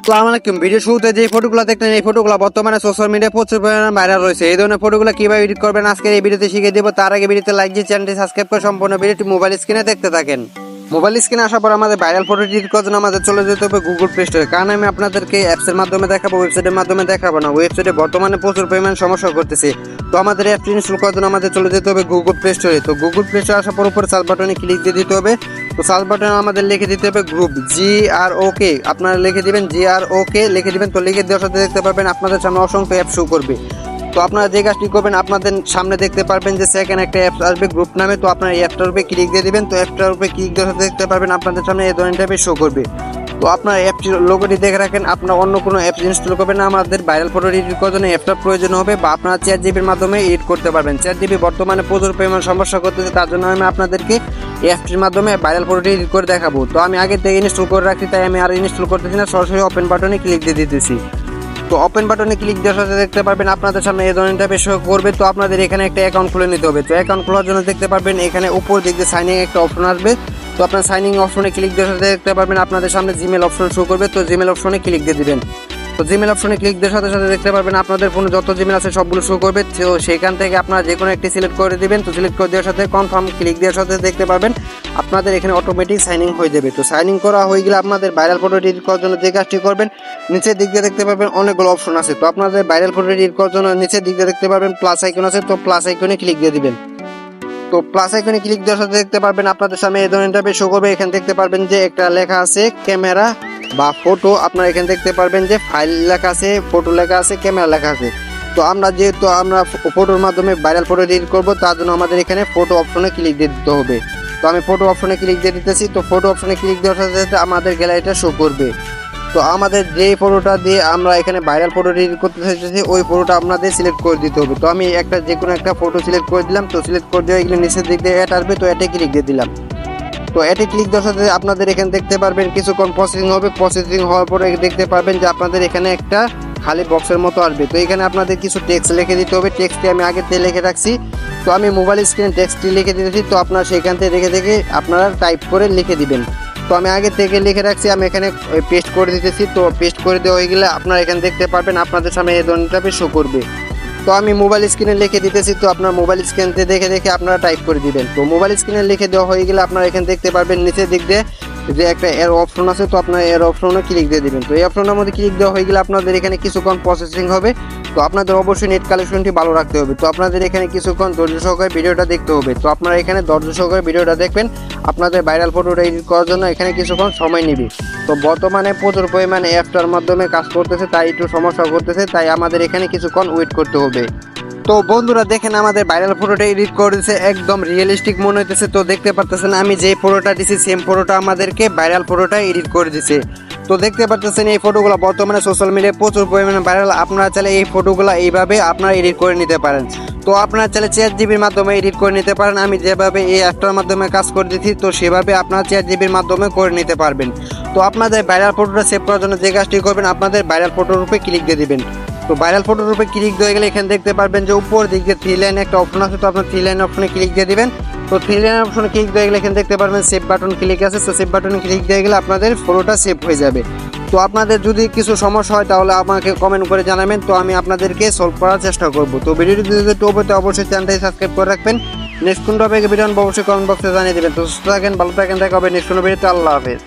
আসসালামু আলাইকুম। ভিডিও শুরুতে যে ফটোগুলো দেখলেন এই ফটোগুলো বর্তমানে সোশ্যাল মিডিয়ায় প্রচুর পরিমাণে ভাইরাল রয়েছে। এই ধরনের ফটোগুলো কিভাবে এডিট করবেন আজকে এই ভিডিওতে শিখিয়ে দেবো। তার আগে ভিডিওতে লাইক দিয়ে চ্যানেলটি সাবস্ক্রাইব করে সম্পূর্ণ ভিডিওটি মোবাইল স্ক্রিনে দেখতে থাকেন। মোবাইল স্ক্রিনে আসার পর আমাদের ভাইরাল ফটো এডিট করার জন্য আমাদের চলে যেতে হবে গুগল প্লে স্টোরে। কারণ আমি আপনাদেরকে অ্যাপসের মাধ্যমে দেখাবো, ওয়েবসাইটের মাধ্যমে দেখাবো না। ওয়েবসাইটে বর্তমানে প্রচুর পরিমাণ সমস্যা করতেছে। তো আমাদের অ্যাপটি ইনস্টল করার জন্য আমাদের চলে যেতে হবে গুগল প্লে স্টোরে। তো গুগল প্লে স্টোরে আসার পর উপরে সার্চ বাটনে ক্লিক দিয়ে দিতে হবে। তো সার্চ বাটনে আমাদের লিখে দিতে হবে গ্রুপ GROK। আপনারা লিখে দিবেন GROK লিখে দিবেন। তো লিখে দেওয়ার সাথে দেখতে পারবেন আপনাদের সামনে অসংখ্য অ্যাপ শো করবে। তো আপনারা যে কাজটি করবেন আপনাদের সামনে দেখতে পারবেন যে সেকেন্ড একটা অ্যাপ আসবে গ্রুপ নামে। তো আপনারা এই অ্যাপটার উপরে ক্লিক দিয়ে দিবেন। তো অ্যাপটার উপরে ক্লিক দেওয়ার সাথে দেখতে পারবেন আপনাদের সামনে এই ধরনের টাইপের শো করবে। তো আপনার অ্যাপটির লোগোটি দেখে রাখেন। আপনার অন্য কোনো অ্যাপ ইনস্টল করবেন না। আমাদের ভাইরাল ফটো এডিট করার জন্য অ্যাপটার প্রয়োজন হবে, বা আপনারা ChatGPT-র মাধ্যমে এডিট করতে পারবেন। ChatGPT বর্তমানে প্রচুর পরিমাণ সমস্যা করতেছে, তার জন্য আমি আপনাদেরকে অ্যাপটির মাধ্যমে ভাইরাল ফটোটি এডিট করে দেখাবো। তো আমি আগে থেকে ইনস্টল করে রাখছি, তাই আমি আর ইনস্টল করতেছি না, সরাসরি ওপেন বাটনে ক্লিক দিয়ে দিতেছি। তো ওপেন বাটনে ক্লিক দেওয়ার সাথে দেখতে পারবেন আপনাদের সামনে এই ধরনের টাইপের শো করবে। তো আপনাদের এখানে একটা অ্যাকাউন্ট খুলে নিতে হবে। তো অ্যাকাউন্ট খোলার জন্য দেখতে পারবেন এখানে উপর দিক দিয়ে সাইন ইন একটা অপশন আসবে। তো আপনার সাইন ইন অপশনে ক্লিক দেওয়ার সাথে দেখতে পারবেন আপনাদের সামনে জিমেল অপশন শো করবে। তো জিমেল অপশনে ক্লিক দিয়ে দিবেন। তো জিমেল অপশনে ক্লিক দেওয়ার সাথে সাথে দেখতে পারবেন আপনাদের ফোনে যত জিমেল আছে সবগুলো শো করবে। তো সেখান থেকে আপনারা যে কোনো একটি সিলেক্ট করে দিবেন। তো সিলেক্ট করে দেওয়ার সাথে কনফার্ম ক্লিক দেওয়ার সাথে দেখতে পারবেন আপনাদের এখানে অটোমেটিক সাইন ইন হয়ে যাবে। তো সাইন ইন করা হয়ে গেলে আপনাদের ভাইরাল ফটো এডিট করার জন্য যে কাজটি করবেন, নিচের দিক দিয়ে দেখতে পাবেন অনেকগুলো অপশন আছে। তো আপনাদের ভাইরাল ফটো এডিট করার জন্য নিচের দিক দিয়ে দেখতে পাবেন প্লাস আইকন আছে। তো প্লাস আইকনে ক্লিক দিয়ে দিবেন। তো প্লাস আইকনে ক্লিক দেওয়ার সাথে দেখতে পারবেন আপনাদের সামনে এই ধরনের টাইপের শো করবে। এখানে দেখতে পারবেন যে একটা লেখা আছে ক্যামেরা বা ফটো। আপনারা এখানে দেখতে পারবেন যে ফাইল লেখা আছে, ফটো লেখা আছে, ক্যামেরা লেখা আছে। তো আমরা যেহেতু আমরা ফটোর মাধ্যমে ভাইরাল ফটো এডিট করবো, তার জন্য আমাদের এখানে ফটো অপশনে ক্লিক দিয়ে দিতে হবে। তো আমি ফটো অপশনে ক্লিক দিয়ে দিতেছি। তো ফটো অপশনে ক্লিক দেওয়ার সাথে সাথে আমাদের গ্যালারিটা শো করবে। তো আমাদের যে ফটোটা দিয়ে আমরা এখানে ভাইরাল ফটো এডিট করতে চাইতেছি ওই ফটোটা আপনাদের সিলেক্ট করে দিতে হবে। তো আমি একটা যে কোনো একটা ফটো সিলেক্ট করে দিলাম। তো সিলেক্ট করে দিয়ে এগুলো নিচের দিক দিয়ে অ্যাড আসবে। তো অ্যাডে ক্লিক দিয়ে দিলাম। তো অ্যাডে ক্লিক দেওয়ার সাথে আপনাদের এখানে দেখতে পারবেন কিছুক্ষণ প্রসেসিং হবে। প্রসেসিং হওয়ার পরে দেখতে পারবেন যে আপনাদের এখানে একটা খালি বক্সের মতো আসবে। তো এখানে আপনাদের কিছু টেক্সট লিখে দিতে হবে। টেক্সটটি আমি আগে থেকে লিখে রাখছি। তো আমি মোবাইল স্ক্রিনে টেক্সটটি লিখে দিতেছি। তো আপনারা সেখান থেকে দেখে আপনারা টাইপ করে লিখে দিবেন। তো আমি আগে থেকে লিখে রাখছি, আমি এখানে পেস্ট করে দিতেছি। তো পেস্ট করে দেওয়া হয়ে গেলে আপনারা এখানে দেখতে পারবেন আপনাদের সামনে এই ধরনের শো করবে। তো আমি মোবাইল স্ক্রিনে লিখে দিতেছি। তো আপনার মোবাইল স্ক্রিন থেকে দেখে আপনারা টাইপ করে দিবেন। তো মোবাইল স্ক্রিনে লিখে দেওয়া হয়ে গেলে আপনারা এখানে দেখতে পারবেন নিচের দিক দিয়ে যে একটা এর অপশন আছে। তো আপনার এর অপশনে ক্লিক দিয়ে দিবেন। তো এই অপশনের মধ্যে ক্লিক দেওয়া হয়ে গেলে আপনাদের এখানে কিছুক্ষণ প্রসেসিং হবে। তো আপনাদের অবশ্যই নেট কালেকশনটি ভালো রাখতে হবে। তো আপনাদের এখানে কিছুক্ষণ ধৈর্য সহকারে ভিডিওটা দেখতে হবে। তো আপনারা এখানে ধৈর্য সহকারে ভিডিওটা দেখবেন। আপনাদের ভাইরাল ফটোটা এডিট করার জন্য এখানে কিছুক্ষণ সময় নেবে। তো বর্তমানে প্রচুর পরিমাণে অ্যাপটার মাধ্যমে কাজ করতেছে, তাই একটু সমস্যা করতেছে, তাই আমাদের এখানে কিছুক্ষণ ওয়েট করতে হবে। তো বন্ধুরা দেখেন আমাদের ভাইরাল ফটোটা এডিট করেছে, একদম রিয়েলিস্টিক মনে হইতেছে। তো দেখতে পারতেছেন আমি যে ফটোটা দিছি সেম ফটোটা আমাদেরকে ভাইরাল ফটোটা এডিট করে দিছে। তো দেখতে পারতেছেন এই ফটোগুলো বর্তমানে সোশ্যাল মিডিয়ায় প্রচুর পরিমাণে ভাইরাল। আপনারা চাইলে এই ফটোগুলো এইভাবে আপনারা এডিট করে নিতে পারেন। তো আপনারা চাইলে ChatGPT-র মাধ্যমে এডিট করে নিতে পারেন। আমি যেভাবে এই অ্যাপটার মাধ্যমে কাজ করে দিচ্ছি, তো সেভাবে আপনারা ChatGPT-র মাধ্যমে করে নিতে পারবেন। তো আপনাদের ভাইরাল ফটোটা সেভ করার জন্য যে কাজটি করবেন, আপনাদের ভাইরাল ফটোর উপরে ক্লিক দিয়ে দিবেন। তো ভাইরাল ফটোর উপরে ক্লিক দিয়ে গেলে এখানে দেখতে পারবেন যে উপর দিক দিয়ে 3 লাইন একটা অপশন আছে। তো আপনার 3 লাইন অপশনে ক্লিক দিয়ে দিবেন। তো 3 লাইন অপশনে ক্লিক দিয়ে গেলে এখানে দেখতে পারবেন সেভ বাটন ক্লিক আছে। তো সেভ বাটনে ক্লিক দিয়ে গেলে আপনাদের ফটোটা সেভ হয়ে যাবে। তো আপনাদের যদি কিছু সমস্যা হয় তাহলে আমাকে কমেন্ট করে জানাবেন। তো আমি আপনাদেরকে সলভ করার চেষ্টা করব। তো ভিডিওটি যদি অবশ্যই চ্যানেলটি সাবস্ক্রাইব করে রাখবেন। নেক্সট কোন টপিকে ভিডিও অবশ্যই কমেন্ট বক্সে জানিয়ে দেবেন। তো সুস্থ থাকেন, ভালো থাকেন, দেখা হবে নেক্সট কোনো ভিডিওতে। আল্লাহ হাফেজ।